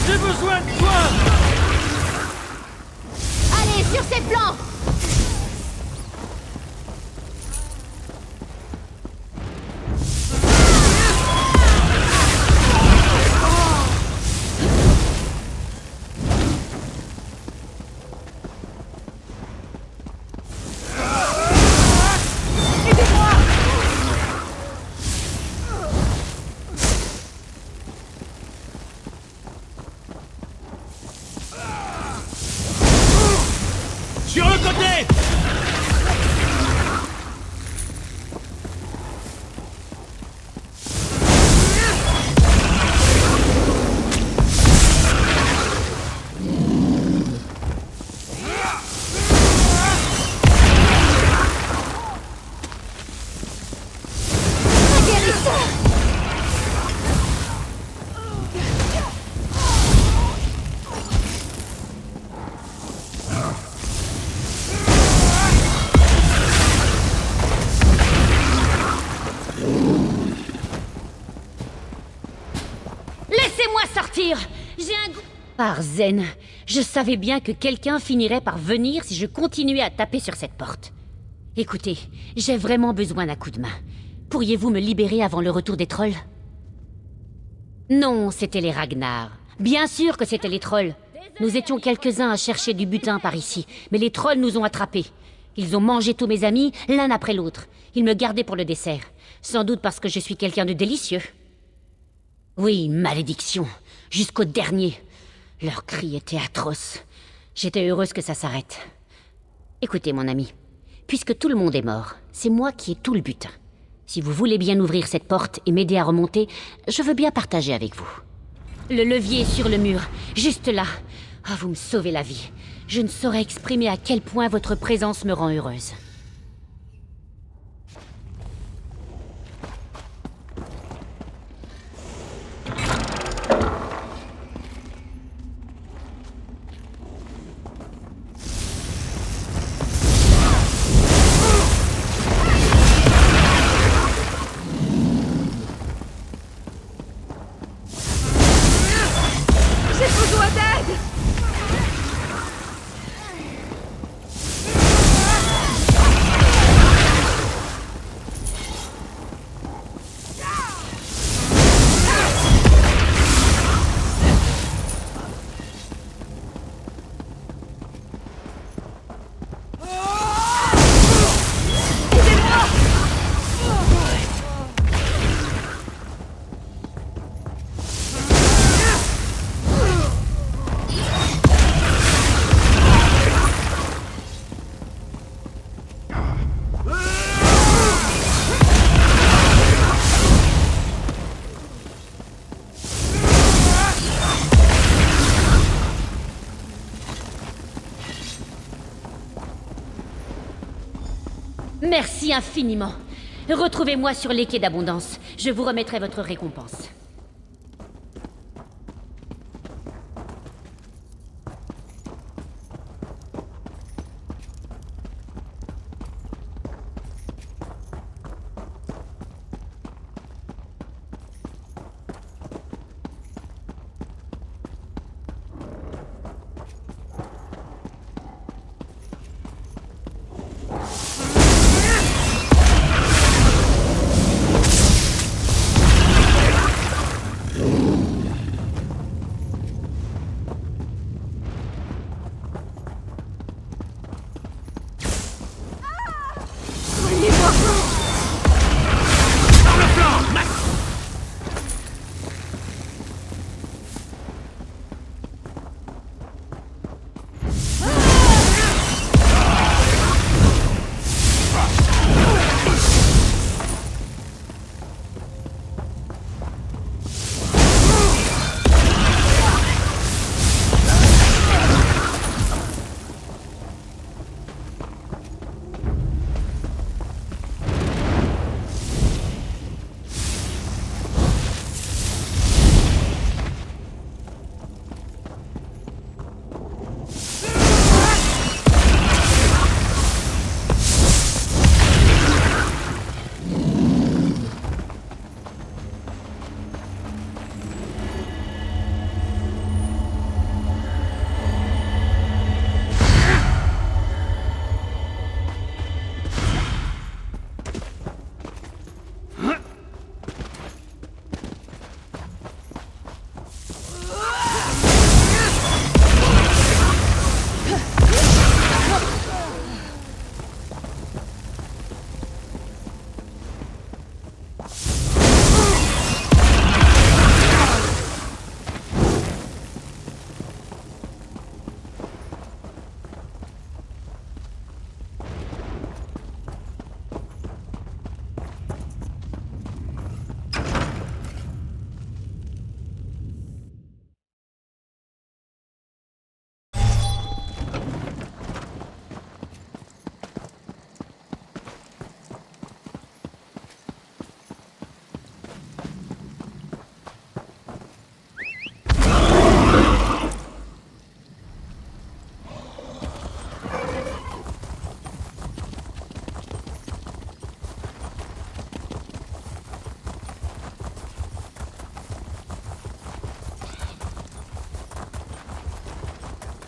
J'ai besoin de toi! Allez, sur ces plans! Sur le côté! Laissez-moi sortir! J'ai un goût... Par Zen, je savais bien que quelqu'un finirait par venir si je continuais à taper sur cette porte. Écoutez, j'ai vraiment besoin d'un coup de main. Pourriez-vous me libérer avant le retour des trolls? Non, c'était les Ragnar. Bien sûr que c'était les trolls. Nous étions quelques-uns à chercher du butin par ici, mais les trolls nous ont attrapés. Ils ont mangé tous mes amis, l'un après l'autre. Ils me gardaient pour le dessert. Sans doute parce que je suis quelqu'un de délicieux. Oui, malédiction. Jusqu'au dernier. Leurs cris étaient atroces. J'étais heureuse que ça s'arrête. Écoutez, mon ami. Puisque tout le monde est mort, c'est moi qui ai tout le butin. Si vous voulez bien ouvrir cette porte et m'aider à remonter, je veux bien partager avec vous. Le levier est sur le mur, juste là. Ah, vous me sauvez la vie. Je ne saurais exprimer à quel point votre présence me rend heureuse. J'ai besoin d'aide! Merci infiniment. Retrouvez-moi sur les quais d'Abondance. Je vous remettrai votre récompense.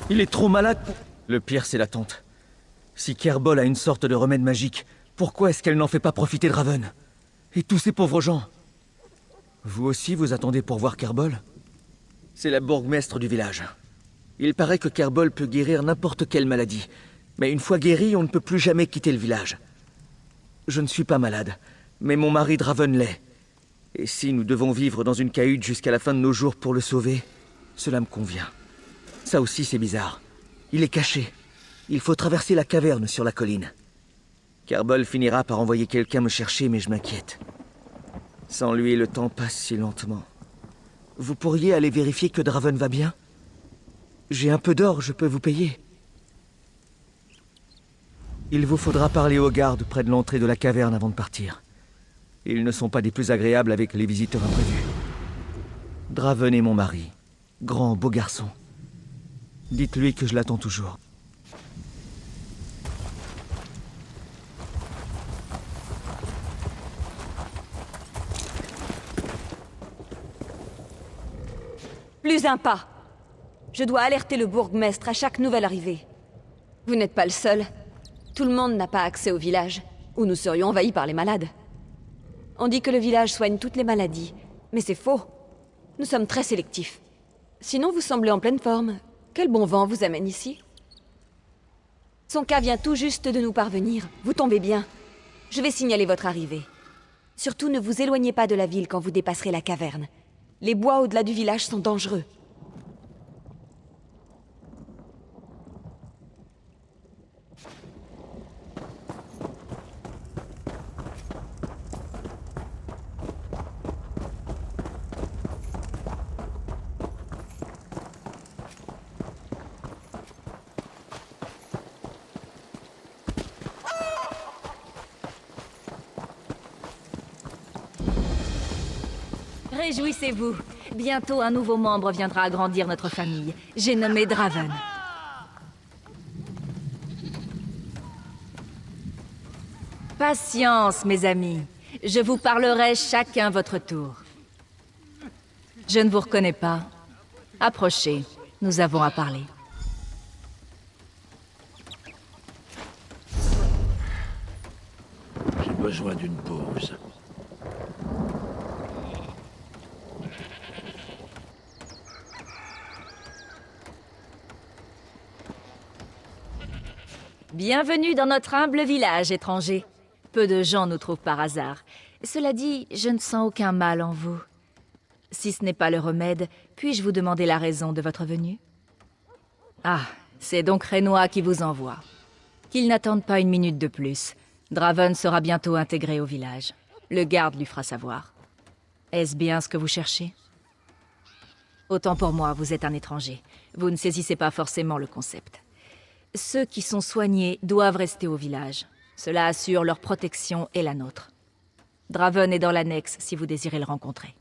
Il est trop malade pour... Le pire, c'est la tante. Si Kerbol a une sorte de remède magique, pourquoi est-ce qu'elle n'en fait pas profiter Draven? Et tous ces pauvres gens? Vous aussi, vous attendez pour voir Kerbol? C'est la bourgmestre du village. Il paraît que Kerbol peut guérir n'importe quelle maladie. Mais une fois guéri, on ne peut plus jamais quitter le village. Je ne suis pas malade, mais mon mari Draven l'est. Et si nous devons vivre dans une cahute jusqu'à la fin de nos jours pour le sauver, cela me convient. Ça aussi, c'est bizarre. Il est caché. Il faut traverser la caverne sur la colline. Kerbol finira par envoyer quelqu'un me chercher, mais je m'inquiète. Sans lui, le temps passe si lentement. Vous pourriez aller vérifier que Draven va bien? J'ai un peu d'or, je peux vous payer. Il vous faudra parler aux gardes près de l'entrée de la caverne avant de partir. Ils ne sont pas des plus agréables avec les visiteurs imprévus. Draven est mon mari. Grand, beau garçon. Dites-lui que je l'attends toujours. Plus un pas. Je dois alerter le bourgmestre à chaque nouvelle arrivée. Vous n'êtes pas le seul. Tout le monde n'a pas accès au village, ou nous serions envahis par les malades. On dit que le village soigne toutes les maladies, mais c'est faux. Nous sommes très sélectifs. Sinon, vous semblez en pleine forme. Quel bon vent vous amène ici? Son cas vient tout juste de nous parvenir. Vous tombez bien. Je vais signaler votre arrivée. Surtout, ne vous éloignez pas de la ville quand vous dépasserez la caverne. Les bois au-delà du village sont dangereux. Réjouissez-vous. Bientôt, un nouveau membre viendra agrandir notre famille. J'ai nommé Draven. Patience, mes amis. Je vous parlerai chacun votre tour. Je ne vous reconnais pas. Approchez. Nous avons à parler. J'ai besoin d'une pause. Bienvenue dans notre humble village, étranger. Peu de gens nous trouvent par hasard. Cela dit, je ne sens aucun mal en vous. Si ce n'est pas le remède, puis-je vous demander la raison de votre venue? Ah, c'est donc Renoir qui vous envoie. Qu'il n'attende pas une minute de plus. Draven sera bientôt intégré au village. Le garde lui fera savoir. Est-ce bien ce que vous cherchez? Autant pour moi, vous êtes un étranger. Vous ne saisissez pas forcément le concept. Ceux qui sont soignés doivent rester au village. Cela assure leur protection et la nôtre. Draven est dans l'annexe si vous désirez le rencontrer.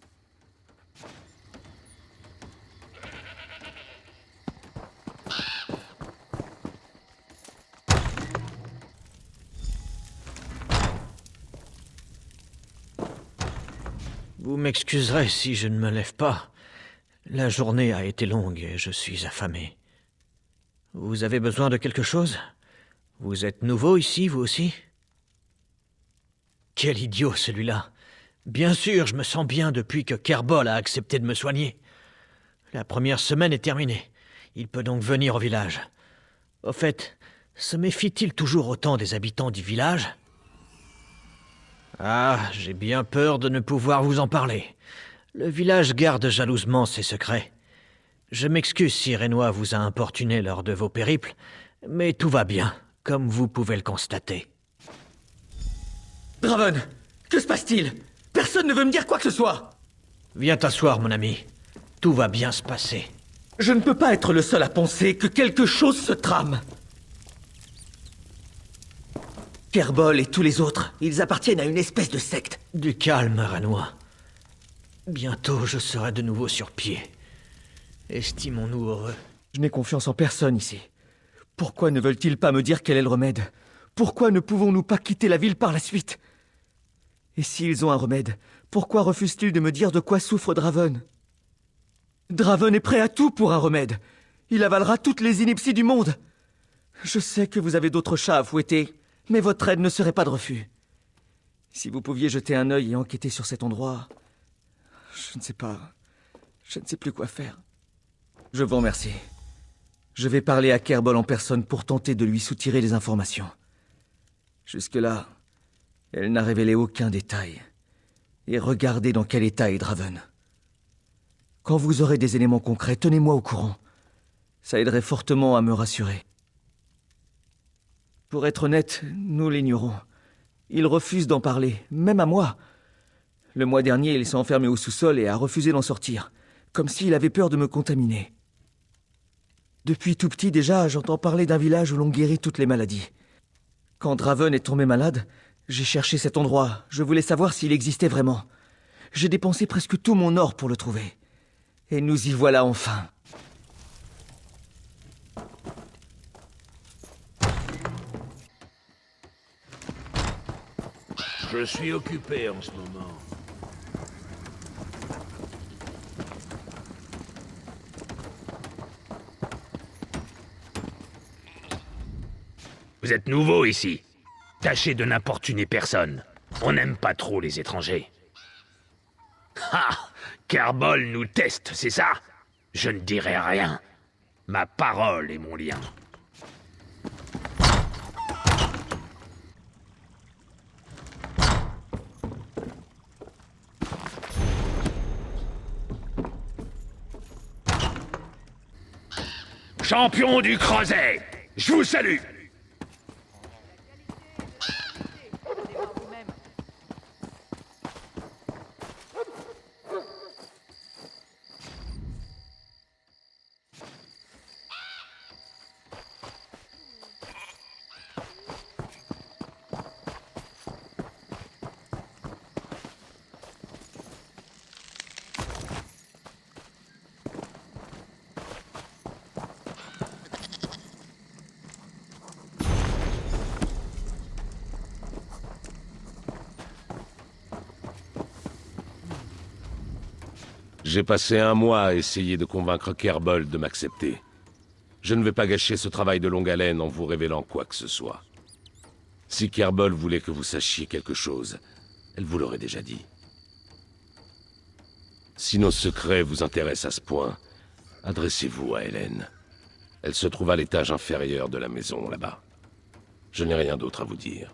Vous m'excuserez si je ne me lève pas. La journée a été longue et je suis affamé. Vous avez besoin de quelque chose? Vous êtes nouveau ici, vous aussi? Quel idiot, celui-là! Bien sûr, je me sens bien depuis que Kerbol a accepté de me soigner. La première semaine est terminée. Il peut donc venir au village. Au fait, se méfie-t-il toujours autant des habitants du village? Ah, j'ai bien peur de ne pouvoir vous en parler. Le village garde jalousement ses secrets. Je m'excuse si Renoir vous a importuné lors de vos périples, mais tout va bien, comme vous pouvez le constater. Draven, que se passe-t-il? Personne ne veut me dire quoi que ce soit. Viens t'asseoir, mon ami. Tout va bien se passer. Je ne peux pas être le seul à penser que quelque chose se trame. Kerbol et tous les autres, ils appartiennent à une espèce de secte. Du calme, Renoir. Bientôt, je serai de nouveau sur pied. Estimons-nous heureux. Je n'ai confiance en personne ici. Pourquoi ne veulent-ils pas me dire quel est le remède? Pourquoi ne pouvons-nous pas quitter la ville par la suite? Et s'ils ont un remède, pourquoi refusent-ils de me dire de quoi souffre Draven? Draven est prêt à tout pour un remède. Il avalera toutes les inepties du monde. Je sais que vous avez d'autres chats à fouetter, mais votre aide ne serait pas de refus. Si vous pouviez jeter un œil et enquêter sur cet endroit... Je ne sais pas... Je ne sais plus quoi faire. Je vous remercie. Je vais parler à Kerbol en personne pour tenter de lui soutirer des informations. Jusque-là, elle n'a révélé aucun détail. Et regardez dans quel état est Draven. Quand vous aurez des éléments concrets, tenez-moi au courant. Ça aiderait fortement à me rassurer. Pour être honnête, nous l'ignorons. Il refuse d'en parler, même à moi. Le mois dernier, il s'est enfermé au sous-sol et a refusé d'en sortir, comme s'il avait peur de me contaminer. Depuis tout petit déjà, j'entends parler d'un village où l'on guérit toutes les maladies. Quand Draven est tombé malade, j'ai cherché cet endroit. Je voulais savoir s'il existait vraiment. J'ai dépensé presque tout mon or pour le trouver. Et nous y voilà enfin. Je suis occupé en ce moment. Vous êtes nouveau ici. Tâchez de n'importuner personne. On n'aime pas trop les étrangers. Ah! Kerbol nous teste, c'est ça? Je ne dirai rien. Ma parole est mon lien. Champion du Creuset, je vous salue. J'ai passé un mois à essayer de convaincre Kerbol de m'accepter. Je ne vais pas gâcher ce travail de longue haleine en vous révélant quoi que ce soit. Si Kerbol voulait que vous sachiez quelque chose, elle vous l'aurait déjà dit. Si nos secrets vous intéressent à ce point, adressez-vous à Hélène. Elle se trouve à l'étage inférieur de la maison, là-bas. Je n'ai rien d'autre à vous dire.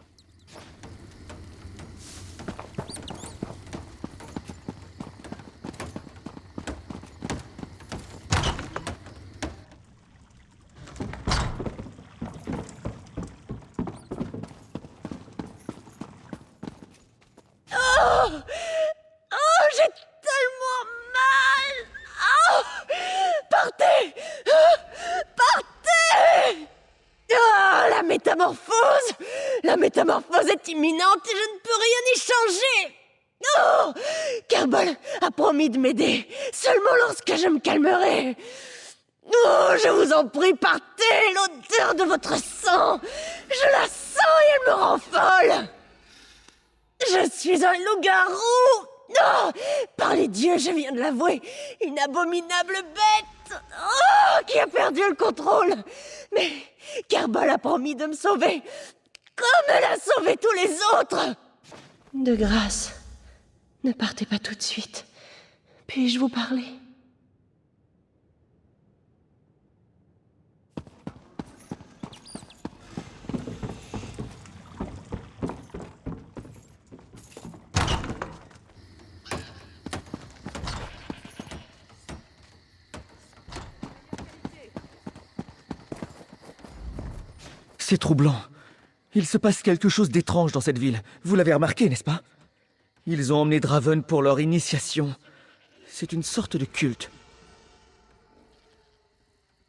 La métamorphose est imminente et je ne peux rien y changer. Oh, Kerbol a promis de m'aider, seulement lorsque je me calmerai. Oh, je vous en prie, partez, l'odeur de votre sang. Je la sens et elle me rend folle. Je suis un loup-garou. Oh, par les dieux, je viens de l'avouer, une abominable bête. Oh, qui a perdu le contrôle. Mais Kerbol a promis de me sauver, comme elle a sauvé tous les autres. De grâce, ne partez pas tout de suite. Puis-je vous parler? C'est troublant. Il se passe quelque chose d'étrange dans cette ville. Vous l'avez remarqué, n'est-ce pas? Ils ont emmené Draven pour leur initiation. C'est une sorte de culte.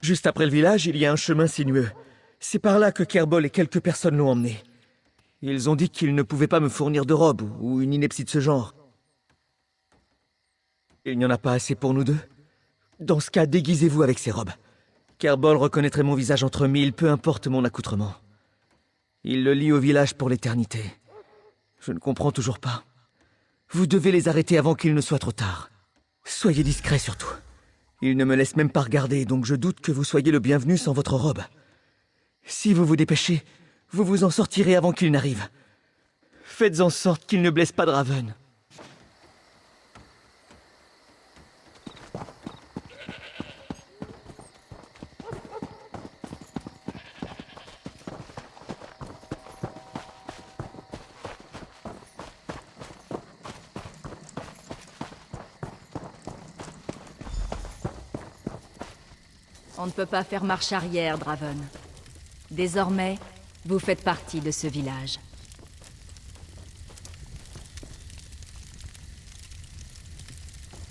Juste après le village, il y a un chemin sinueux. C'est par là que Kerbol et quelques personnes l'ont emmené. Ils ont dit qu'ils ne pouvaient pas me fournir de robe ou une ineptie de ce genre. Il n'y en a pas assez pour nous deux? Dans ce cas, déguisez-vous avec ces robes. Kerbol reconnaîtrait mon visage entre mille, peu importe mon accoutrement. Il le lie au village pour l'éternité. Je ne comprends toujours pas. Vous devez les arrêter avant qu'il ne soit trop tard. Soyez discrets surtout. Il ne me laisse même pas regarder, donc je doute que vous soyez le bienvenu sans votre robe. Si vous vous dépêchez, vous vous en sortirez avant qu'il n'arrive. Faites en sorte qu'il ne blesse pas Draven. On ne peut pas faire marche arrière, Draven. Désormais, vous faites partie de ce village.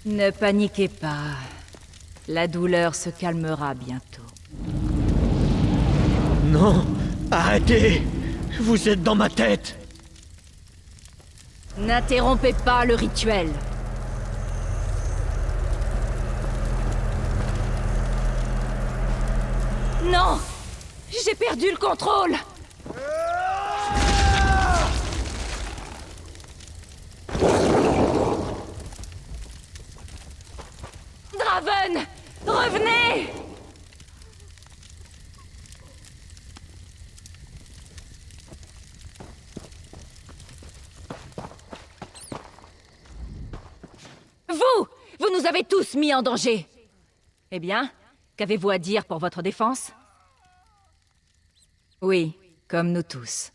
Ne paniquez pas. La douleur se calmera bientôt. Non, arrêtez! Vous êtes dans ma tête! N'interrompez pas le rituel. Non! J'ai perdu le contrôle! Draven! Revenez! Vous nous avez tous mis en danger! Eh bien, qu'avez-vous à dire pour votre défense? Oui, comme nous tous.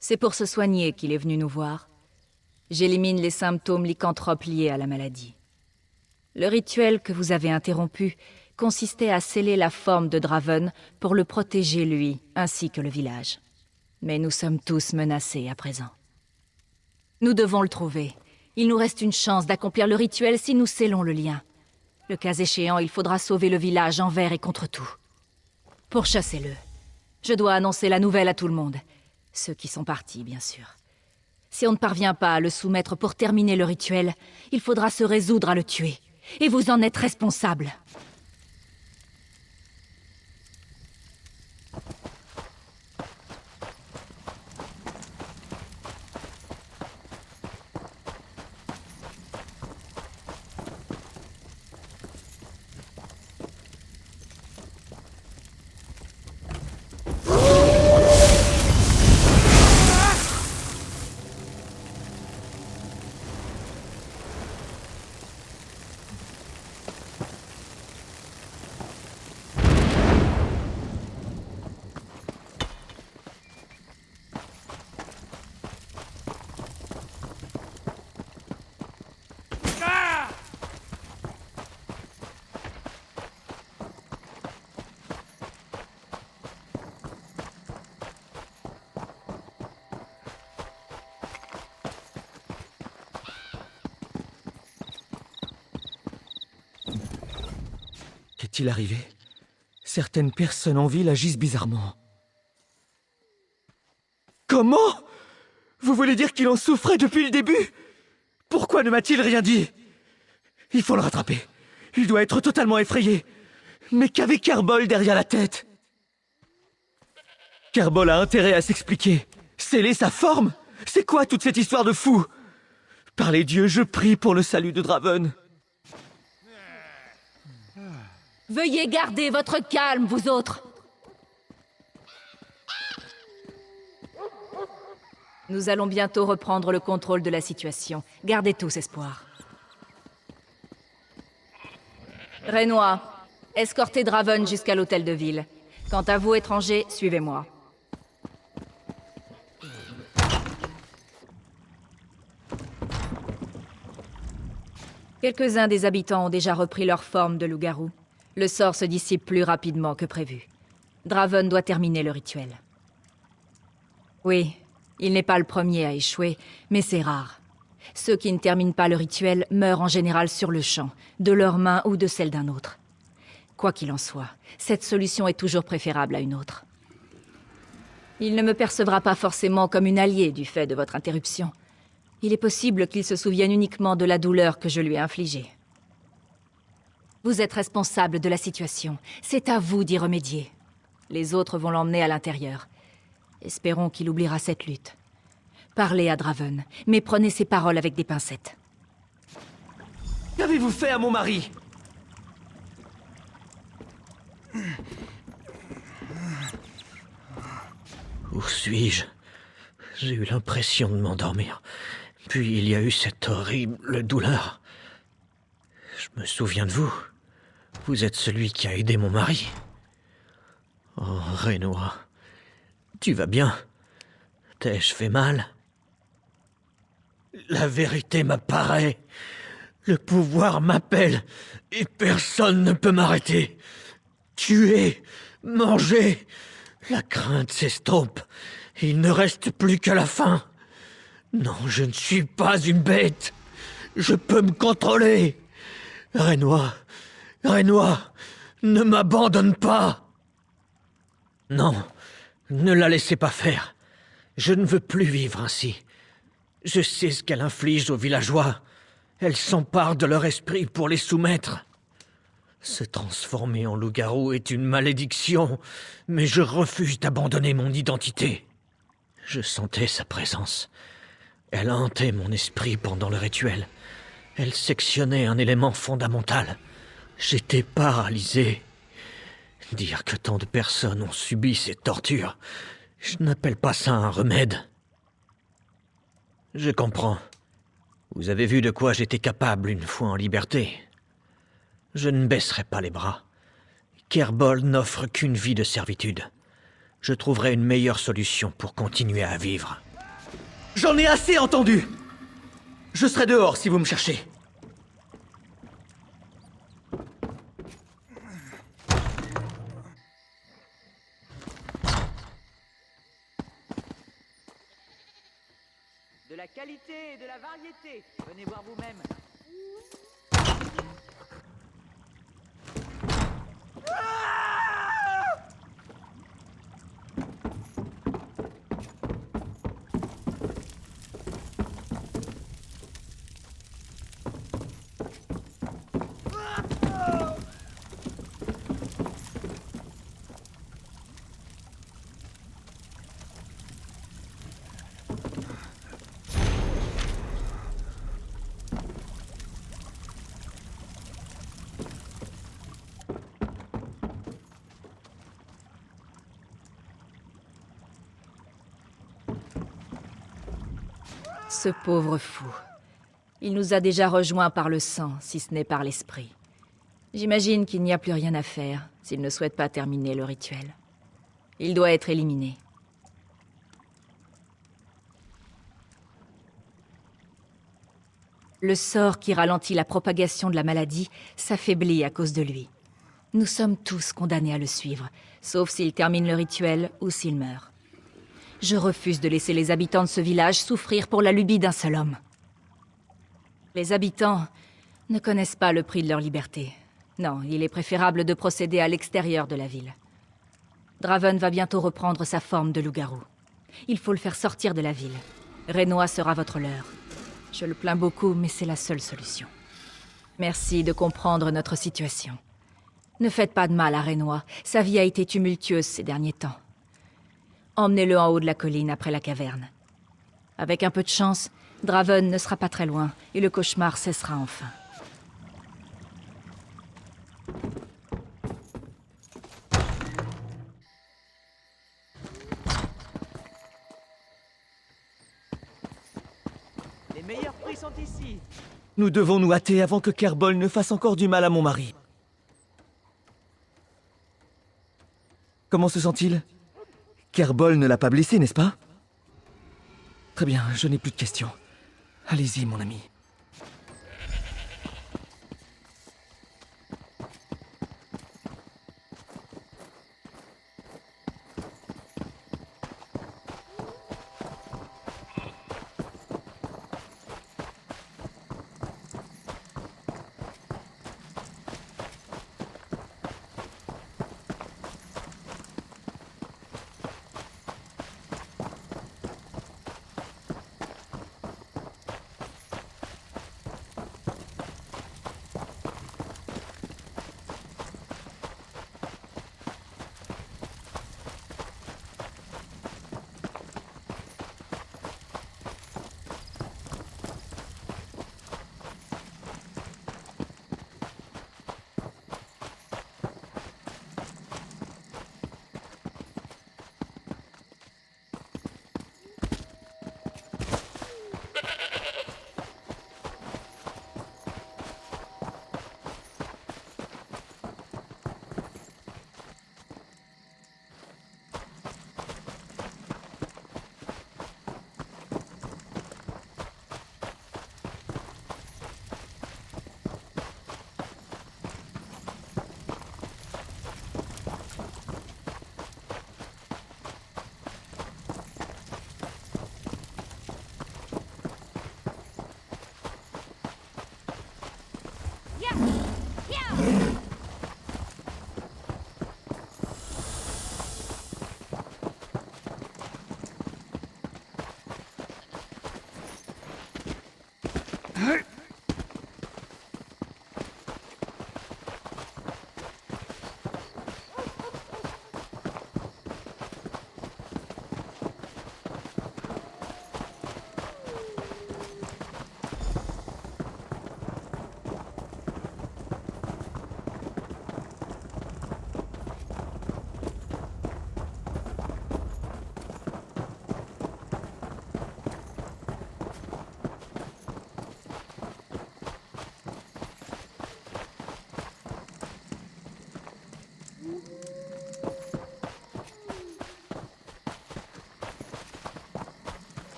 C'est pour se soigner qu'il est venu nous voir. J'élimine les symptômes lycanthropes liés à la maladie. Le rituel que vous avez interrompu consistait à sceller la forme de Draven pour le protéger lui, ainsi que le village. Mais nous sommes tous menacés à présent. Nous devons le trouver. Il nous reste une chance d'accomplir le rituel si nous scellons le lien. Le cas échéant, il faudra sauver le village envers et contre tout. Pourchassez-le. Je dois annoncer la nouvelle à tout le monde. Ceux qui sont partis, bien sûr. Si on ne parvient pas à le soumettre pour terminer le rituel, il faudra se résoudre à le tuer. Et vous en êtes responsable. Qu'est-il arrivé? Certaines personnes en ville agissent bizarrement. Comment? Vous voulez dire qu'il en souffrait depuis le début? Pourquoi ne m'a-t-il rien dit? Il faut le rattraper. Il doit être totalement effrayé. Mais qu'avait Kerbol derrière la tête? Kerbol a intérêt à s'expliquer. Sceller sa forme? C'est quoi toute cette histoire de fou? Par les dieux, je prie pour le salut de Draven. Veuillez garder votre calme, vous autres. Nous allons bientôt reprendre le contrôle de la situation. Gardez tous espoir. Renoir, escortez Draven jusqu'à l'hôtel de ville. Quant à vous, étrangers, suivez-moi. Quelques-uns des habitants ont déjà repris leur forme de loup-garou. Le sort se dissipe plus rapidement que prévu. Draven doit terminer le rituel. Oui, il n'est pas le premier à échouer, mais c'est rare. Ceux qui ne terminent pas le rituel meurent en général sur le champ, de leurs mains ou de celles d'un autre. Quoi qu'il en soit, cette solution est toujours préférable à une autre. Il ne me percevra pas forcément comme une alliée du fait de votre interruption. Il est possible qu'il se souvienne uniquement de la douleur que je lui ai infligée. Vous êtes responsable de la situation. C'est à vous d'y remédier. Les autres vont l'emmener à l'intérieur. Espérons qu'il oubliera cette lutte. Parlez à Draven, mais prenez ses paroles avec des pincettes. Qu'avez-vous fait à mon mari? Où suis-je? J'ai eu l'impression de m'endormir. Puis il y a eu cette horrible douleur. Je me souviens de vous. Vous êtes celui qui a aidé mon mari. Oh, Renoir. Tu vas bien? T'ai-je fait mal? La vérité m'apparaît. Le pouvoir m'appelle et personne ne peut m'arrêter. Tuer, manger, la crainte s'estompe. Il ne reste plus qu'à la faim. Non, je ne suis pas une bête. Je peux me contrôler. Renoir, Renoir, ne m'abandonne pas. Non, ne la laissez pas faire. Je ne veux plus vivre ainsi. Je sais ce qu'elle inflige aux villageois. Elle s'empare de leur esprit pour les soumettre. Se transformer en loup-garou est une malédiction, mais je refuse d'abandonner mon identité. Je sentais sa présence. Elle hantait mon esprit pendant le rituel. Elle sectionnait un élément fondamental. J'étais paralysé. Dire que tant de personnes ont subi ces tortures, je n'appelle pas ça un remède. Je comprends. Vous avez vu de quoi j'étais capable une fois en liberté. Je ne baisserai pas les bras. Kerbol n'offre qu'une vie de servitude. Je trouverai une meilleure solution pour continuer à vivre. J'en ai assez entendu! Je serai dehors si vous me cherchez. De la qualité et de la variété. Venez voir vous-même. Ce pauvre fou. Il nous a déjà rejoints par le sang, si ce n'est par l'esprit. J'imagine qu'il n'y a plus rien à faire s'il ne souhaite pas terminer le rituel. Il doit être éliminé. Le sort qui ralentit la propagation de la maladie s'affaiblit à cause de lui. Nous sommes tous condamnés à le suivre, sauf s'il termine le rituel ou s'il meurt. Je refuse de laisser les habitants de ce village souffrir pour la lubie d'un seul homme. Les habitants ne connaissent pas le prix de leur liberté. Non, il est préférable de procéder à l'extérieur de la ville. Draven va bientôt reprendre sa forme de loup-garou. Il faut le faire sortir de la ville. Renoir sera votre leurre. Je le plains beaucoup, mais c'est la seule solution. Merci de comprendre notre situation. Ne faites pas de mal à Renoir. Sa vie a été tumultueuse ces derniers temps. Emmenez-le en haut de la colline après la caverne. Avec un peu de chance, Draven ne sera pas très loin et le cauchemar cessera enfin. Les meilleurs prix sont ici. Nous devons nous hâter avant que Kerbol ne fasse encore du mal à mon mari. Comment se sent-il? Kerbol ne l'a pas blessé, n'est-ce pas? Très bien, je n'ai plus de questions. Allez-y, mon ami.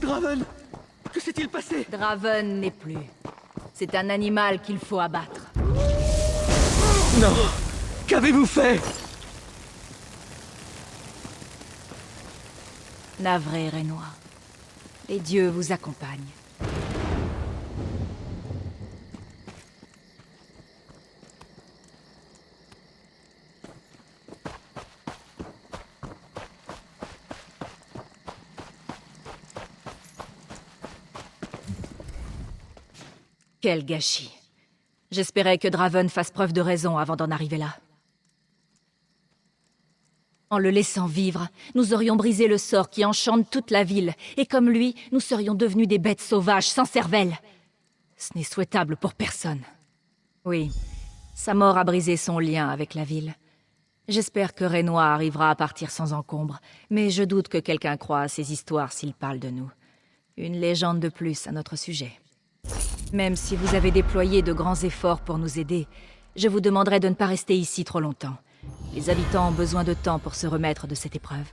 Draven! Que s'est-il passé? Draven n'est plus. C'est un animal qu'il faut abattre. Non! Qu'avez-vous fait? Navré, Renoir. Les dieux vous accompagnent. Quel gâchis. J'espérais que Draven fasse preuve de raison avant d'en arriver là. En le laissant vivre, nous aurions brisé le sort qui enchante toute la ville, et comme lui, nous serions devenus des bêtes sauvages sans cervelle. Ce n'est souhaitable pour personne. Oui, sa mort a brisé son lien avec la ville. J'espère que Renoir arrivera à partir sans encombre, mais je doute que quelqu'un croie à ces histoires s'il parle de nous. Une légende de plus à notre sujet. Même si vous avez déployé de grands efforts pour nous aider, je vous demanderai de ne pas rester ici trop longtemps. Les habitants ont besoin de temps pour se remettre de cette épreuve.